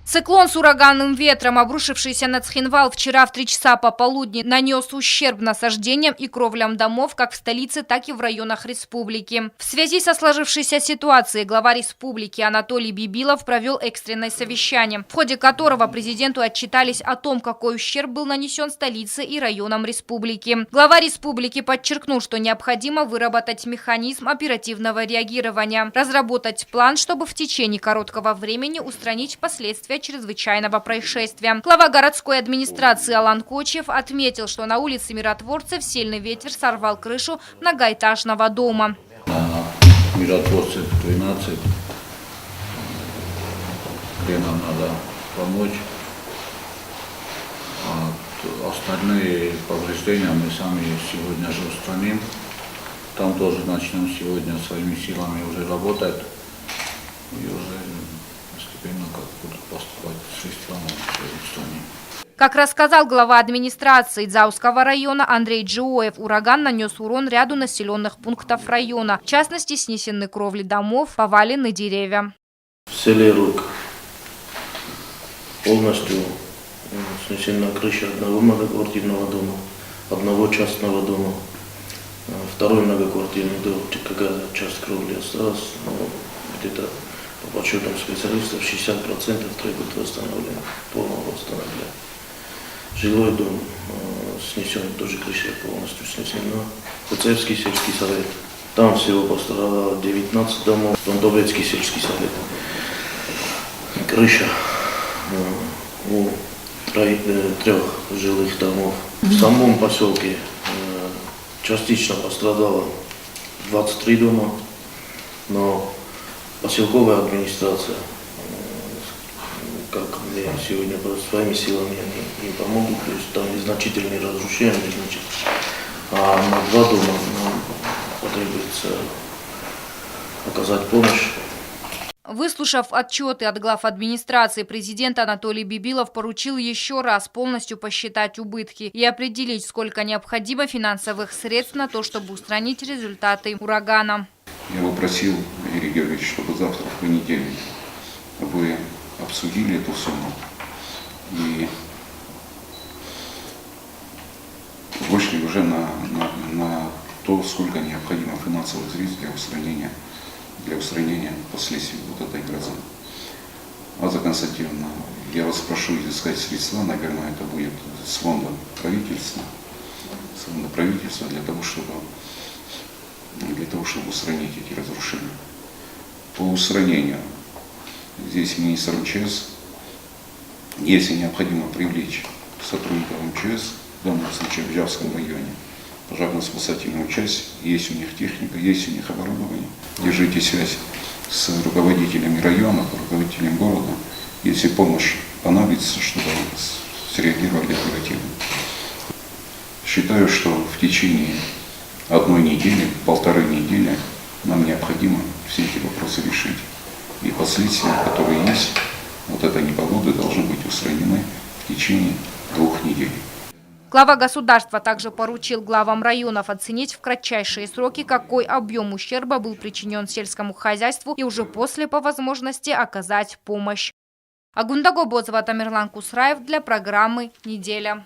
Циклон с ураганным ветром, обрушившийся на Цхинвал вчера в 3 часа пополудни, нанес ущерб насаждениям и кровлям домов как в столице, так и в районах республики. В связи со сложившейся ситуацией глава республики Анатолий Бибилов провел экстренное совещание, в ходе которого президенту отчитались о том, какой ущерб был нанесен столице и районам республики. Глава республики подчеркнул, что необходимо выработать механизм оперативного реагирования, разработать план, чтобы в течение короткого времени устранить последствия чрезвычайного происшествия. Глава городской администрации Алан Кочев отметил, что на улице Миротворцев сильный ветер сорвал крышу многоэтажного дома. На Миротворцев 12, где нам надо помочь. А остальные повреждения мы сами сегодня же устраним. Там тоже начнем сегодня своими силами уже работать. И уже постепенно, как будут поступать средства, мы все устраним. Как рассказал глава администрации Дзауского района Андрей Джиоев, ураган нанес урон ряду населенных пунктов района. В частности, снесены кровли домов, повалены деревья. В селе Рук полностью снесена крыша одного многоквартирного дома, одного частного дома. Второй многоквартирный дом, какая часть кровли осталась, где-то по подсчетам специалистов 60% требует восстановления, полного восстановления. Жилой дом снесен, тоже крыша полностью снесена. Куцевский сельский совет, там всего пострадало 19 домов, Тондовецкий сельский совет. Крыша у 3 жилых домов. В самом поселке частично пострадало 23 дома, но поселковая администрация, как мне сегодня своими силами они им помогут, то есть там незначительные разрушения, а на 2 дома нам потребуется оказать помощь. Выслушав отчеты от глав администрации, президент Анатолий Бибилов поручил еще раз полностью посчитать убытки и определить, сколько необходимо финансовых средств на то, чтобы устранить результаты урагана. Я попросил, Юрий Георгиевич, чтобы завтра в понедельник вы обсудили эту сумму и вышли уже на то, сколько необходимо финансовых средств для устранения последствий вот этой грозы. Аза Константиновна, я вас прошу изыскать средства, наверное, это будет с фонда правительства для того, чтобы устранить эти разрушения. По устранению здесь министр МЧС, если необходимо привлечь сотрудников МЧС, в данном случае в Ижевском районе, пожарно-спасательную часть, есть у них техника, есть у них оборудование. Держите связь с руководителями района, руководителем города, если помощь понадобится, чтобы среагировали оперативно. Считаю, что в течение 1 недели, 1,5 недели нам необходимо все эти вопросы решить. И последствия, которые есть, вот этой непогоды, должны быть устранены в течение 2 недель. Глава государства также поручил главам районов оценить в кратчайшие сроки, какой объем ущерба был причинен сельскому хозяйству, и уже после, по возможности, оказать помощь. Агунда Гобозова, Тамерлан Кусраев для программы «Неделя».